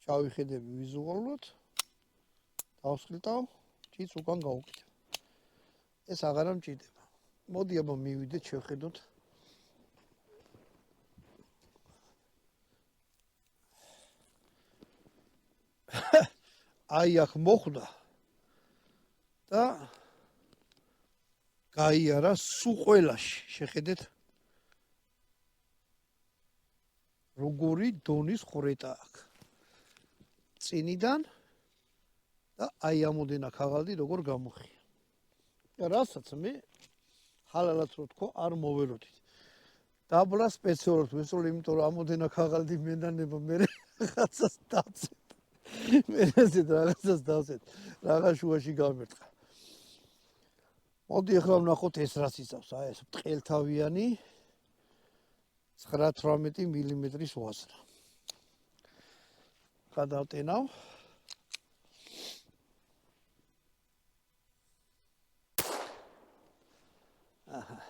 ჩავიხედები ვიზუალურად. დავსხლტავ, ჭიც უკან გავუკეთებ. ეს აღარა მჭირდება. მოდი აბა მივიდეთ შევხედოთ. აი აქ მოხვდა და გაიარა სულ ყველაში. შეხედეთ როგორი დონის ხრეტა აქვს. წინიდან და აი ამოდენა ქაღალდი როგორ გამოხია. რასაც მე ხალალაც რო თქო არ მოვეროდით. დაბლა სპეციალურად ვესწრული, იმიტომ რომ ამოდენა ქაღალდი მენანება მე რაღაცას დავცეთ. მე ესეთ რაღაცას დავცეთ. რაღა შუაში გამერტყა. მოდი ახლა ვნახოთ ეს რაც იცავს. აი ეს ბრტყელთავიანი 9-18 მმ-ის ვაზნა. გადავტენავ. აჰა.